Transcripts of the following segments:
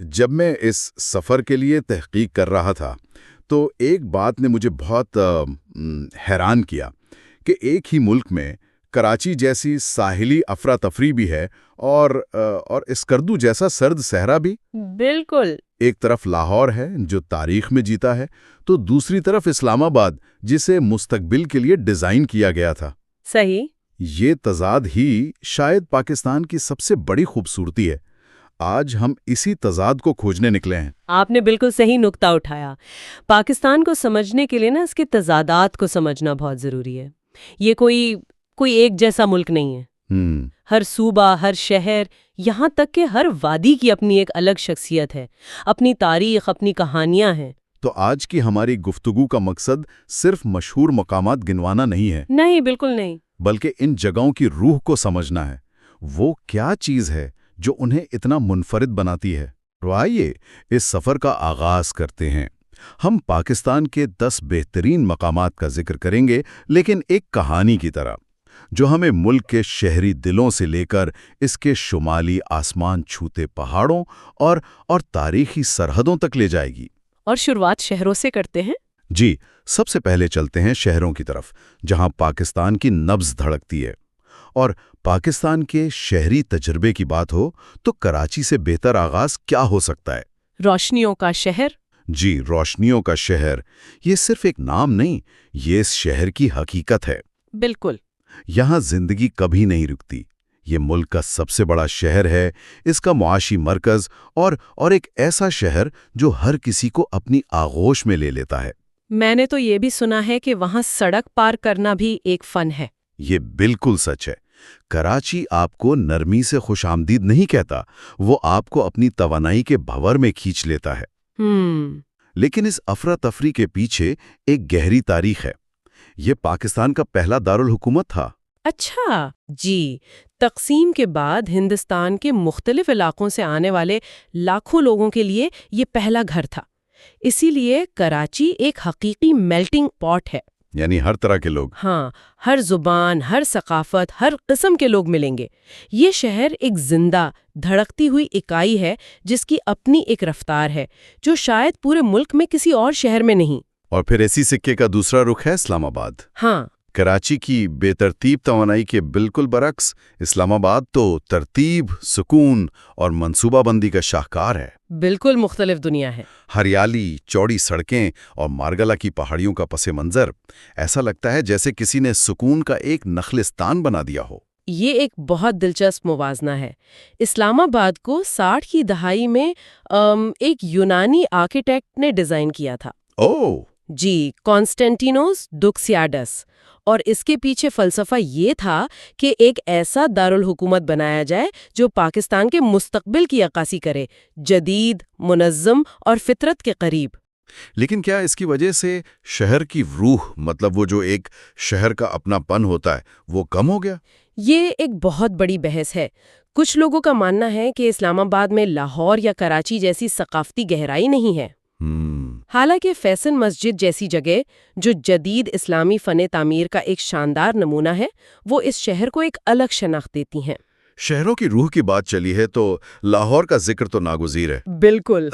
جب میں اس سفر کے لیے تحقیق کر رہا تھا تو ایک بات نے مجھے بہت حیران کیا کہ ایک ہی ملک میں کراچی جیسی ساحلی افراتفری بھی ہے اور اسکردو جیسا سرد صحرا بھی۔ بالکل۔ ایک طرف لاہور ہے جو تاریخ میں جیتا ہے تو دوسری طرف اسلام آباد جسے مستقبل کے لیے ڈیزائن کیا گیا تھا۔ صحیح۔ یہ تضاد ہی شاید پاکستان کی سب سے بڑی خوبصورتی ہے۔ آج ہم اسی تضاد کو کھوجنے نکلے ہیں۔ آپ نے بالکل صحیح نقطہ اٹھایا۔ پاکستان کو سمجھنے کے لیے اس کے تضادات کو سمجھنا بہت ضروری ہے۔ یہ کوئی ایک جیسا ملک نہیں ہے۔ ہر صوبہ، ہر شہر، یہاں تک کہ ہر وادی کی اپنی ایک الگ شخصیت ہے، اپنی تاریخ، اپنی کہانیاں ہیں۔ تو آج کی ہماری گفتگو کا مقصد صرف مشہور مقامات گنوانا نہیں ہے۔ نہیں، بالکل نہیں۔ بلکہ ان جگہوں کی روح کو سمجھنا ہے۔ وہ کیا چیز ہے جو انہیں اتنا منفرد بناتی ہے؟ تو آئیے اس سفر کا آغاز کرتے ہیں۔ ہم پاکستان کے 10 بہترین مقامات کا ذکر کریں گے، لیکن ایک کہانی کی طرح جو ہمیں ملک کے شہری دلوں سے لے کر اس کے شمالی آسمان چھوتے پہاڑوں اور تاریخی سرحدوں تک لے جائے گی۔ اور شروعات شہروں سے کرتے ہیں؟ جی، سب سے پہلے چلتے ہیں شہروں کی طرف، جہاں پاکستان کی نبض دھڑکتی ہے۔ اور پاکستان کے شہری تجربے کی بات ہو تو کراچی سے بہتر آغاز کیا ہو سکتا ہے؟ روشنیوں کا شہر۔ جی، روشنیوں کا شہر۔ یہ صرف ایک نام نہیں، یہ اس شہر کی حقیقت ہے۔ بالکل۔ یہاں زندگی کبھی نہیں رکتی۔ یہ ملک کا سب سے بڑا شہر ہے، اس کا معاشی مرکز اور ایک ایسا شہر جو ہر کسی کو اپنی آغوش میں لے لیتا ہے۔ میں نے تو یہ بھی سنا ہے کہ وہاں سڑک پار کرنا بھی ایک فن ہے۔ یہ بالکل سچ ہے۔ کراچی آپ کو نرمی سے خوش آمدید نہیں کہتا، وہ آپ کو اپنی توانائی کے بھنور میں کھینچ لیتا ہے۔ لیکن اس افراتفری کے پیچھے ایک گہری تاریخ ہے۔ یہ پاکستان کا پہلا دارالحکومت تھا۔ اچھا، جی۔ تقسیم کے بعد ہندوستان کے مختلف علاقوں سے آنے والے لاکھوں لوگوں کے لیے یہ پہلا گھر تھا۔ اسی لیے کراچی ایک حقیقی میلٹنگ پاٹ ہے۔ یعنی ہر طرح کے لوگ۔ ہاں، ہر زبان، ہر ثقافت، ہر قسم کے لوگ ملیں گے۔ یہ شہر ایک زندہ، دھڑکتی ہوئی اکائی ہے جس کی اپنی ایک رفتار ہے جو شاید پورے ملک میں کسی اور شہر میں نہیں۔ اور پھر اسی سکے کا دوسرا رخ ہے اسلام آباد۔ ہاں، کراچی کی بے ترتیب توانائی کے بالکل برعکس اسلام آباد تو ترتیب، سکون اور منصوبہ بندی کا شاہکار ہے۔ بالکل مختلف دنیا ہے۔ ہریالی، چوڑی سڑکیں اور مارگلا کی پہاڑیوں کا پس منظر، ایسا لگتا ہے جیسے کسی نے سکون کا ایک نخلستان بنا دیا ہو۔ یہ ایک بہت دلچسپ موازنہ ہے۔ اسلام آباد کو 60 کی دہائی میں ایک یونانی آرکیٹیکٹ نے ڈیزائن کیا تھا۔ اوہ! جی، کانسٹینٹینوس دوکسیاڈس۔ اور اس کے پیچھے فلسفہ یہ تھا کہ ایک ایسا دارالحکومت بنایا جائے جو پاکستان کے مستقبل کی عکاسی کرے، جدید، منظم اور فطرت کے قریب۔ لیکن کیا اس کی وجہ سے شہر کی روح، مطلب وہ جو ایک شہر کا اپنا پن ہوتا ہے، وہ کم ہو گیا؟ یہ ایک بہت بڑی بحث ہے۔ کچھ لوگوں کا ماننا ہے کہ اسلام آباد میں لاہور یا کراچی جیسی ثقافتی گہرائی نہیں ہے۔ حالانکہ فیصل مسجد جیسی جگہ جو جدید اسلامی فن تعمیر کا ایک شاندار نمونہ ہے، وہ اس شہر کو ایک الگ شناخت دیتی ہیں۔ شہروں کی روح کی بات چلی ہے تو لاہور کا ذکر تو ناگزیر ہے۔ بالکل۔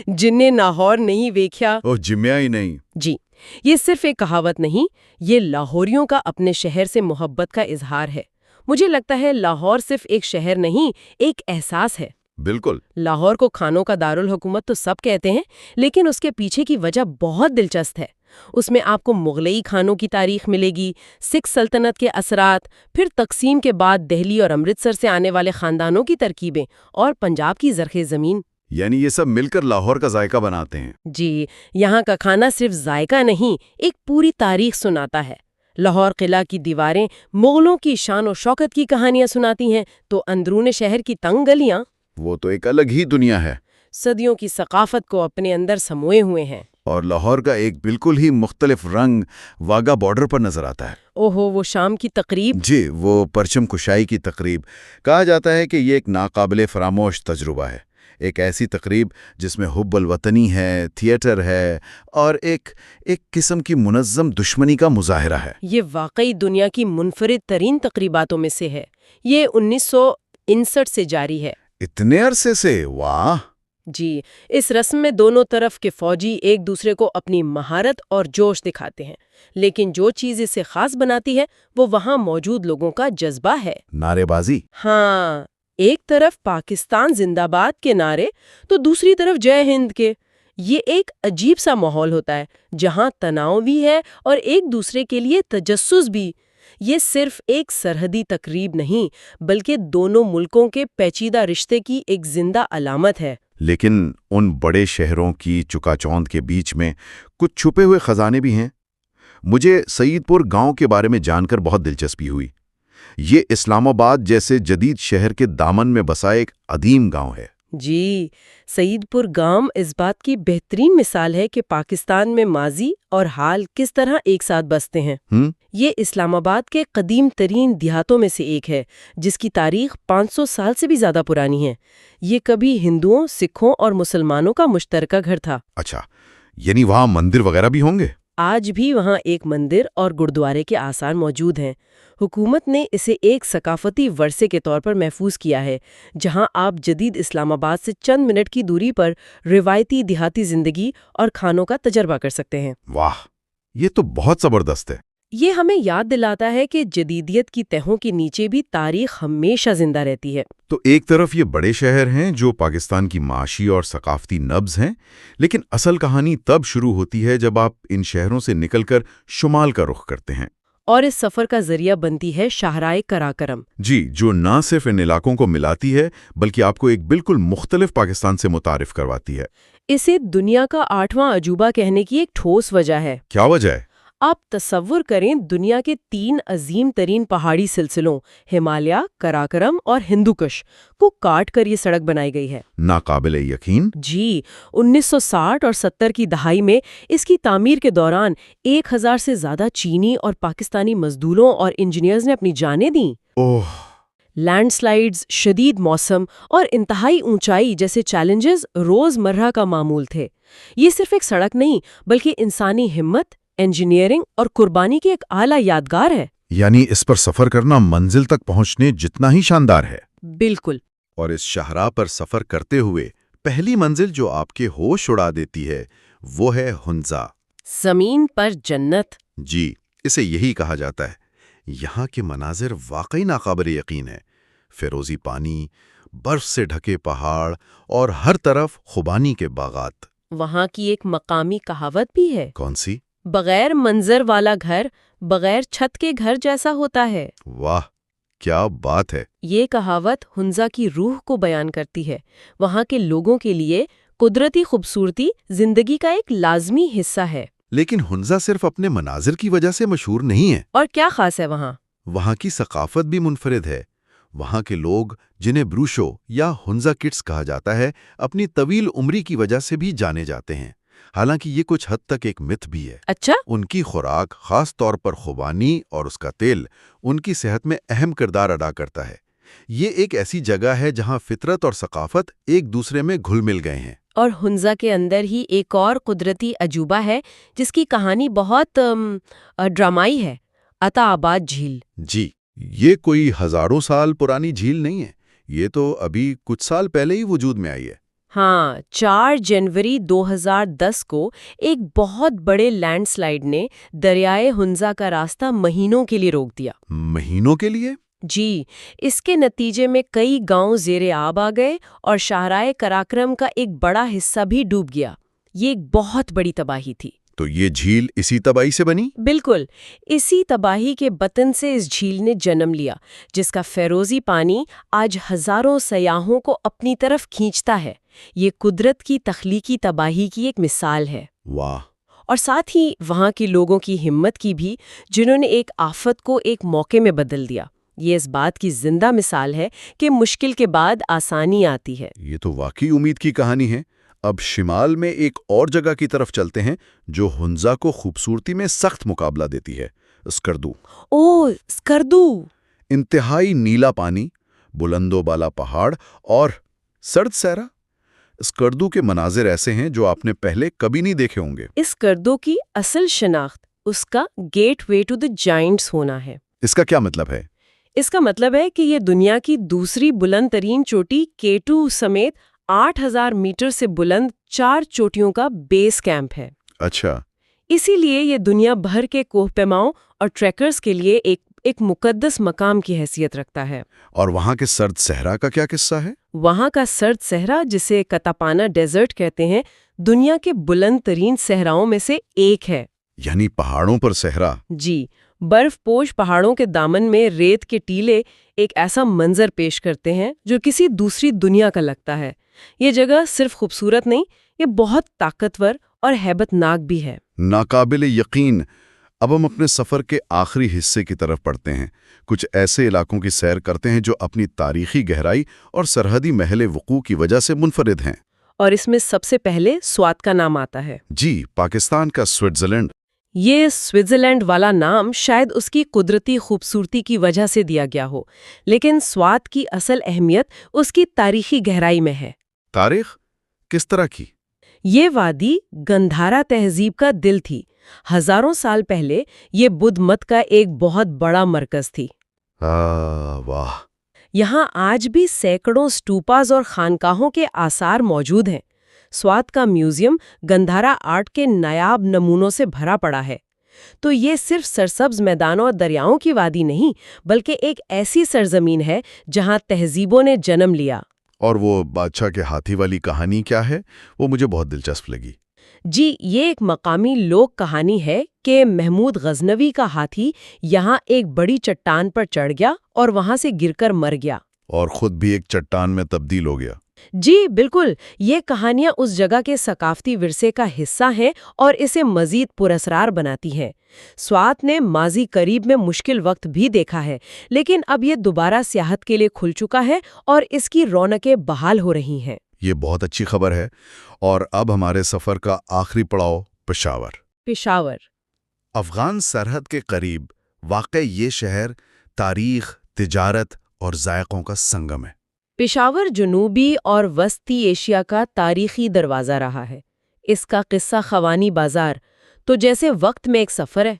جن نے لاہور نہیں ویکھیا وہ جمیا ہی نہیں۔ جی، یہ صرف ایک کہاوت نہیں، یہ لاہوریوں کا اپنے شہر سے محبت کا اظہار ہے۔ مجھے لگتا ہے لاہور صرف ایک شہر نہیں، ایک احساس ہے۔ بالکل۔ لاہور کو کھانوں کا دارالحکومت تو سب کہتے ہیں، لیکن اس کے پیچھے کی وجہ بہت دلچسپ ہے۔ اس میں آپ کو مغلئی کھانوں کی تاریخ ملے گی، سکھ سلطنت کے اثرات، پھر تقسیم کے بعد دہلی اور امرتسر سے آنے والے خاندانوں کی ترکیبیں اور پنجاب کی زرخیز زمین۔ یعنی یہ سب مل کر لاہور کا ذائقہ بناتے ہیں۔ جی، یہاں کا کھانا صرف ذائقہ نہیں، ایک پوری تاریخ سناتا ہے۔ لاہور قلعہ کی دیواریں مغلوں کی شان و شوکت کی کہانیاں سناتی ہیں تو اندرون شہر کی تنگ گلیاں، وہ تو ایک الگ ہی دنیا ہے۔ صدیوں کی ثقافت کو اپنے اندر سموئے ہوئے ہیں۔ اور لاہور کا ایک بالکل ہی مختلف رنگ واگا بارڈر پر نظر آتا ہے۔ اوہو، وہ شام کی تقریب۔ جی، وہ پرچم کشائی کی تقریب۔ کہا جاتا ہے کہ یہ ایک ناقابل فراموش تجربہ ہے، ایک ایسی تقریب جس میں حب الوطنی ہے، تھیٹر ہے اور ایک قسم کی منظم دشمنی کا مظاہرہ ہے۔ یہ واقعی دنیا کی منفرد ترین تقریباتوں میں سے ہے۔ یہ 1959 سے جاری ہے۔ اتنے عرصے سے؟ واہ! جی، اس رسم میں دونوں طرف کے فوجی ایک دوسرے کو اپنی مہارت اور جوش دکھاتے ہیں، لیکن جو چیز اسے خاص بناتی ہے وہ وہاں موجود لوگوں کا جذبہ ہے۔ نعرے بازی۔ ہاں، ایک طرف پاکستان زندہ باد کے نعرے تو دوسری طرف جے ہند کے۔ یہ ایک عجیب سا ماحول ہوتا ہے جہاں تناؤ بھی ہے اور ایک دوسرے کے لیے تجسس بھی۔ یہ صرف ایک سرحدی تقریب نہیں بلکہ دونوں ملکوں کے پیچیدہ رشتے کی ایک زندہ علامت ہے۔ لیکن ان بڑے شہروں کی چکا چوند کے بیچ میں کچھ چھپے ہوئے خزانے بھی ہیں۔ مجھے سعید پور گاؤں کے بارے میں جان کر بہت دلچسپی ہوئی۔ یہ اسلام آباد جیسے جدید شہر کے دامن میں بسا ایک عظیم گاؤں ہے۔ جی، سعید پور گام اس بات کی بہترین مثال ہے کہ پاکستان میں ماضی اور حال کس طرح ایک ساتھ بستے ہیں۔ یہ اسلام آباد کے قدیم ترین دیہاتوں میں سے ایک ہے جس کی تاریخ 500 سال سے بھی زیادہ پرانی ہے۔ یہ کبھی ہندوؤں، سکھوں اور مسلمانوں کا مشترکہ گھر تھا۔ اچھا، یعنی وہاں مندر وغیرہ بھی ہوں گے؟ آج بھی وہاں ایک مندر اور گردوارے کے آثار موجود ہیں۔ حکومت نے اسے ایک ثقافتی ورثے کے طور پر محفوظ کیا ہے، جہاں آپ جدید اسلام آباد سے چند منٹ کی دوری پر روایتی دیہاتی زندگی اور کھانوں کا تجربہ کر سکتے ہیں۔ واہ، یہ تو بہت زبردست ہے۔ یہ ہمیں یاد دلاتا ہے کہ جدیدیت کی تہوں کے نیچے بھی تاریخ ہمیشہ زندہ رہتی ہے۔ تو ایک طرف یہ بڑے شہر ہیں جو پاکستان کی معاشی اور ثقافتی نبض ہیں، لیکن اصل کہانی تب شروع ہوتی ہے جب آپ ان شہروں سے نکل کر شمال کا رخ کرتے ہیں۔ اور اس سفر کا ذریعہ بنتی ہے شاہراہ قراقرم۔ جی، جو نہ صرف ان علاقوں کو ملاتی ہے بلکہ آپ کو ایک بالکل مختلف پاکستان سے متعارف کرواتی ہے۔ اسے دنیا کا 8واں عجوبہ کہنے کی ایک ٹھوس وجہ ہے۔ کیا وجہ ہے؟ آپ تصور کریں، دنیا کے 3 عظیم ترین پہاڑی سلسلوں ہمالیہ، قراقرم اور ہندوکش کو کاٹ کر یہ سڑک بنائی گئی ہے۔ ناقابل یقین۔ جی، 1960 اور 70 کی دہائی میں اس کی تعمیر کے دوران 1000 سے زیادہ چینی اور پاکستانی مزدوروں اور انجینئرز نے اپنی جانیں دیں۔ اوہ! لینڈ سلائیڈز، شدید موسم اور انتہائی اونچائی جیسے چیلنجز روز مرہ کا معمول تھے۔ یہ صرف ایک سڑک نہیں بلکہ انسانی ہمت، انجینئرنگ اور قربانی کی ایک اعلیٰ یادگار ہے۔ یعنی اس پر سفر کرنا منزل تک پہنچنے جتنا ہی شاندار ہے۔ بالکل۔ اور اس شاہراہ پر سفر کرتے ہوئے پہلی منزل جو آپ کے ہوش اڑا دیتی ہے وہ ہے ہنزا۔ زمین پر جنت۔ جی، اسے یہی کہا جاتا ہے۔ یہاں کے مناظر واقعی ناقابل یقین ہیں۔ فیروزی پانی، برف سے ڈھکے پہاڑ اور ہر طرف خوبانی کے باغات۔ وہاں کی ایک مقامی کہاوت بھی ہے، کون سی؟ بغیر منظر والا گھر بغیر چھت کے گھر جیسا ہوتا ہے۔ واہ، کیا بات ہے! یہ کہاوت ہنزا کی روح کو بیان کرتی ہے۔ وہاں کے لوگوں کے لیے قدرتی خوبصورتی زندگی کا ایک لازمی حصہ ہے۔ لیکن ہنزا صرف اپنے مناظر کی وجہ سے مشہور نہیں ہے۔ اور کیا خاص ہے وہاں؟ وہاں کی ثقافت بھی منفرد ہے۔ وہاں کے لوگ، جنہیں بروشو یا ہنزا کڈز کہا جاتا ہے، اپنی طویل عمری کی وجہ سے بھی جانے جاتے ہیں۔ حالانکہ یہ کچھ حد تک ایک متھ بھی ہے۔ اچھا؟ ان کی خوراک، خاص طور پر خوبانی اور اس کا تیل، ان کی صحت میں اہم کردار ادا کرتا ہے۔ یہ ایک ایسی جگہ ہے جہاں فطرت اور ثقافت ایک دوسرے میں گھل مل گئے ہیں۔ اور ہنزا کے اندر ہی ایک اور قدرتی عجوبہ ہے جس کی کہانی بہت ڈرامائی ہے، عطا آباد جھیل۔ جی، یہ کوئی ہزاروں سال پرانی جھیل نہیں ہے، یہ تو ابھی کچھ سال پہلے ہی وجود میں آئی ہے۔ ہاں، 4 جنوری 2010 کو ایک بہت بڑے لینڈ سلائیڈ نے دریائے ہنزا کا راستہ مہینوں کے لیے روک دیا۔ مہینوں کے لیے؟ جی، اس کے نتیجے میں کئی گاؤں زیر آب آ گئے اور شاہراہ قراقرم کا ایک بڑا حصہ بھی ڈوب گیا۔ یہ ایک بہت بڑی تباہی تھی۔ تو یہ جھیل اسی تباہی سے بنی؟ بالکل، اسی تباہی کے بطن سے اس جھیل نے جنم لیا، جس کا فیروزی پانی آج ہزاروں سیاحوں کو اپنی طرف کھینچتا ہے۔ یہ قدرت کی تخلیقی تباہی کی ایک مثال ہے۔ واہ! اور ساتھ ہی وہاں کے لوگوں کی ہمت کی بھی، جنہوں نے ایک آفت کو ایک موقع میں بدل دیا۔ یہ اس بات کی زندہ مثال ہے کہ مشکل کے بعد آسانی آتی ہے۔ یہ تو واقعی امید کی کہانی ہے۔ اب شمال میں ایک اور جگہ کی طرف چلتے ہیں جو ہنزا کو خوبصورتی میں سخت مقابلہ دیتی ہے، اسکردو۔ اوہ، اسکردو! انتہائی نیلا پانی، بلند و بالا پہاڑ اور سرد صحرا۔ اسکردو کے مناظر ایسے ہیں جو آپ نے پہلے کبھی نہیں دیکھے ہوں گے۔ اسکردو کی اصل شناخت اس کا gateway to the giants ہونا ہے۔ اس کا کیا مطلب ہے؟ اس کا مطلب ہے کہ یہ دنیا کی دوسری بلند ترین چوٹی K2 سمیت 8,000 میٹر سے بلند 4 چوٹیوں کا بیس کیمپ ہے۔ اچھا۔ اسی لیے یہ دنیا بھر کے کوہ پیماؤں اور ٹریکرز کے لیے ایک مقدس مقام کی حیثیت رکھتا ہے۔ اور وہاں کے سرد صحرا کا کیا قصہ ہے؟ وہاں کا سرد صحرا، جسے کتاپانا ڈیزرٹ کہتے ہیں، دنیا کے بلند ترین صحراؤں میں سے ایک ہے۔ یعنی پہاڑوں پر صحرا؟ جی، برف پوش پہاڑوں کے دامن میں ریت کے ٹیلے ایک ایسا منظر پیش کرتے ہیں جو کسی دوسری دنیا کا لگتا ہے۔ یہ جگہ صرف خوبصورت نہیں، یہ بہت طاقتور اور ہیبت ناک بھی ہے۔ ناقابل یقین۔ اب ہم اپنے سفر کے آخری حصے کی طرف پڑھتے ہیں۔ کچھ ایسے علاقوں کی سیر کرتے ہیں جو اپنی تاریخی گہرائی اور سرحدی محل وقوع کی وجہ سے منفرد ہیں۔ اور اس میں سب سے پہلے سوات کا نام آتا ہے۔ جی، پاکستان کا سوئٹزرلینڈ۔ یہ سوئٹزرلینڈ والا نام شاید اس کی قدرتی خوبصورتی کی وجہ سے دیا گیا ہو، لیکن سوات کی اصل اہمیت اس کی تاریخی گہرائی میں ہے۔ تاریخ کس طرح کی؟ یہ وادی گندھارا تہذیب کا دل تھی۔ ہزاروں سال پہلے یہ بدھ مت کا ایک بہت بڑا مرکز تھی۔ واہ! یہاں آج بھی سینکڑوں اسٹوپاز اور خانقاہوں کے آثار موجود ہیں۔ سوات کا میوزیم گندھارا آرٹ کے نایاب نمونوں سے بھرا پڑا ہے۔ تو یہ صرف سرسبز میدانوں اور دریاؤں کی وادی نہیں، بلکہ ایک ایسی سرزمین ہے جہاں تہذیبوں نے جنم لیا۔ اور وہ بادشاہ کے ہاتھی والی کہانی کیا ہے؟ وہ مجھے بہت دلچسپ لگی۔ جی، یہ ایک مقامی لوک کہانی ہے کہ محمود غزنوی کا ہاتھی یہاں ایک بڑی چٹان پر چڑھ گیا اور وہاں سے گر کر مر گیا۔ اور خود بھی ایک چٹان میں تبدیل ہو گیا۔ جی بالکل، یہ کہانیاں اس جگہ کے ثقافتی ورثے کا حصہ ہیں اور اسے مزید پراسرار بناتی ہیں۔ سوات نے ماضی قریب میں مشکل وقت بھی دیکھا ہے، لیکن اب یہ دوبارہ سیاحت کے لیے کھل چکا ہے اور اس کی رونقیں بحال ہو رہی ہیں۔ یہ بہت اچھی خبر ہے۔ اور اب ہمارے سفر کا آخری پڑاؤ پشاور۔ پشاور افغان سرحد کے قریب واقع یہ شہر تاریخ، تجارت اور ذائقوں کا سنگم ہے۔ پشاور جنوبی اور وسطی ایشیا کا تاریخی دروازہ رہا ہے۔ اس کا قصہ خوانی بازار تو جیسے وقت میں ایک سفر ہے۔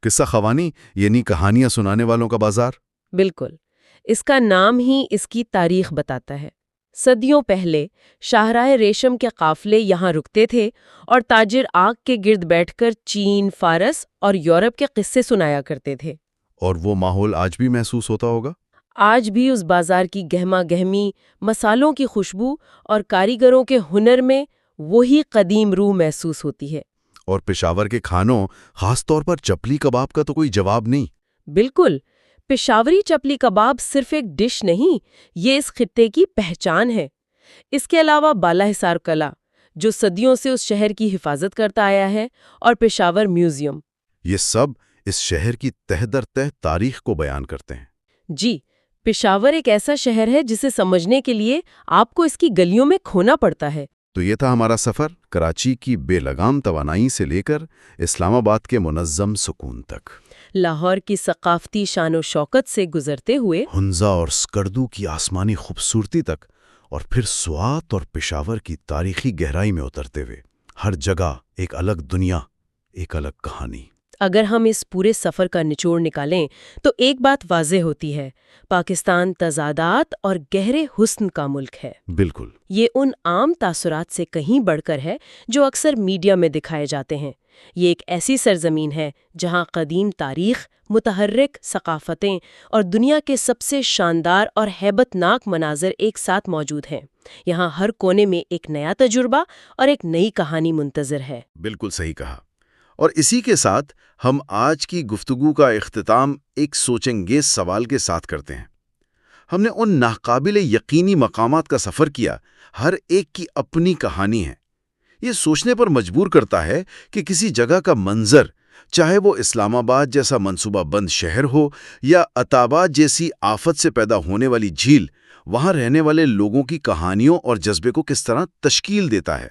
قصہ خوانی یعنی کہانیاں سنانے والوں کا بازار؟ بالکل، اس کا نام ہی اس کی تاریخ بتاتا ہے۔ صدیوں پہلے شاہراہ ریشم کے قافلے یہاں رکتے تھے اور تاجر آگ کے گرد بیٹھ کر چین، فارس اور یورپ کے قصے سنایا کرتے تھے۔ اور وہ ماحول آج بھی محسوس ہوتا ہوگا؟ آج بھی اس بازار کی گہما گہمی، مسالوں کی خوشبو اور کاریگروں کے ہنر میں وہی قدیم روح محسوس ہوتی ہے۔ اور پشاور کے کھانوں، خاص طور پر چپلی کباب کا تو کوئی جواب نہیں۔ بالکل، پشاوری چپلی کباب صرف ایک ڈش نہیں، یہ اس خطے کی پہچان ہے۔ اس کے علاوہ بالا حصار قلعہ، جو صدیوں سے اس شہر کی حفاظت کرتا آیا ہے، اور پشاور میوزیم، یہ سب اس شہر کی تہ در تہ تاریخ کو بیان کرتے ہیں۔ جی، پشاور ایک ایسا شہر ہے جسے سمجھنے کے لیے آپ کو اس کی گلیوں میں کھونا پڑتا ہے۔ تو یہ تھا ہمارا سفر، کراچی کی بے لگام توانائی سے لے کر اسلام آباد کے منظم سکون تک، لاہور کی ثقافتی شان و شوکت سے گزرتے ہوئے ہنزا اور اسکردو کی آسمانی خوبصورتی تک، اور پھر سوات اور پشاور کی تاریخی گہرائی میں اترتے ہوئے، ہر جگہ ایک الگ دنیا، ایک الگ کہانی۔ اگر ہم اس پورے سفر کا نچوڑ نکالیں تو ایک بات واضح ہوتی ہے، پاکستان تضادات اور گہرے حسن کا ملک ہے۔ بالکل۔ یہ ان عام تاثرات سے کہیں بڑھ کر ہے جو اکثر میڈیا میں دکھائے جاتے ہیں۔ یہ ایک ایسی سرزمین ہے جہاں قدیم تاریخ، متحرک ثقافتیں اور دنیا کے سب سے شاندار اور ہیبت ناک مناظر ایک ساتھ موجود ہیں۔ یہاں ہر کونے میں ایک نیا تجربہ اور ایک نئی کہانی منتظر ہے۔ بالکل صحیح کہا۔ اور اسی کے ساتھ ہم آج کی گفتگو کا اختتام ایک سوچ انگیز سوال کے ساتھ کرتے ہیں۔ ہم نے ان ناقابل یقینی مقامات کا سفر کیا، ہر ایک کی اپنی کہانی ہے۔ یہ سوچنے پر مجبور کرتا ہے کہ کسی جگہ کا منظر، چاہے وہ اسلام آباد جیسا منصوبہ بند شہر ہو یا عطاباد جیسی آفت سے پیدا ہونے والی جھیل، وہاں رہنے والے لوگوں کی کہانیوں اور جذبے کو کس طرح تشکیل دیتا ہے۔